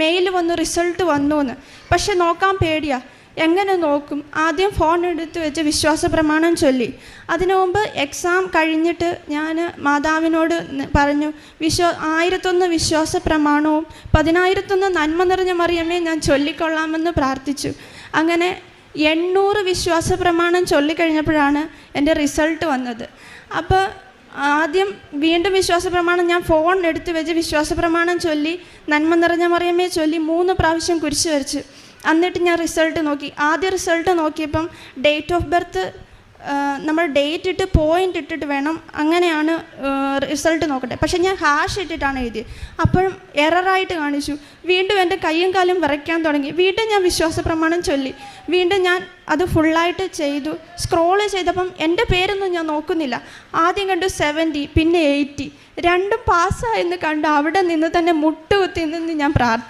Mail വന്നു, result വന്നു എന്ന്. പക്ഷെ നോക്കാൻ പേടിയാണ്. എങ്ങനെ നോക്കും? ആദ്യം ഫോൺ എടുത്ത് വെച്ച് വിശ്വാസ പ്രമാണം ചൊല്ലി. അതിനു മുമ്പ് എക്സാം കഴിഞ്ഞിട്ട് ഞാൻ മാതാവിനോട് പറഞ്ഞു, 1001 വിശ്വാസ പ്രമാണവും 10,001 നന്മ നിറഞ്ഞ മറിയമേ ഞാൻ ചൊല്ലിക്കൊള്ളാമെന്ന് പ്രാർത്ഥിച്ചു. അങ്ങനെ 800 വിശ്വാസ പ്രമാണം ചൊല്ലിക്കഴിഞ്ഞപ്പോഴാണ് എൻ്റെ റിസൾട്ട് വന്നത്. അപ്പോൾ ആദ്യം വീണ്ടും വിശ്വാസ പ്രമാണം ഞാൻ ഫോൺ എടുത്ത് വെച്ച് വിശ്വാസ പ്രമാണം ചൊല്ലി, നന്മ നിറഞ്ഞ മറിയമേ ചൊല്ലി 3 പ്രാവശ്യം കുരിശ് വരച്ചു. എന്നിട്ട് ഞാൻ റിസൾട്ട് നോക്കി. ആദ്യ റിസൾട്ട് നോക്കിയപ്പം ഡേറ്റ് ഓഫ് ബർത്ത് നമ്മൾ ഡേറ്റ് ഇട്ട് പോയിൻ്റ് ഇട്ടിട്ട് വേണം, അങ്ങനെയാണ് റിസൾട്ട് നോക്കട്ടെ. പക്ഷേ ഞാൻ ഹാഷ് ഇട്ടിട്ടാണ് എഴുതിയത്. അപ്പോഴും എററായിട്ട് കാണിച്ചു. വീണ്ടും എൻ്റെ കയ്യും കാലും വിറയ്ക്കാൻ തുടങ്ങി. വീണ്ടും ഞാൻ വിശ്വാസ പ്രമാണം ചൊല്ലി. വീണ്ടും ഞാൻ അത് ഫുള്ളായിട്ട് ചെയ്തു. സ്ക്രോൾ ചെയ്തപ്പം എൻ്റെ പേരൊന്നും ഞാൻ നോക്കുന്നില്ല. ആദ്യം കണ്ടു 70, പിന്നെ 80, രണ്ടും പാസ്സായെന്ന് കണ്ടു. അവിടെ നിന്ന് തന്നെ മുട്ടുകുത്തി നിന്ന് ഞാൻ പ്രാർത്ഥിച്ചു.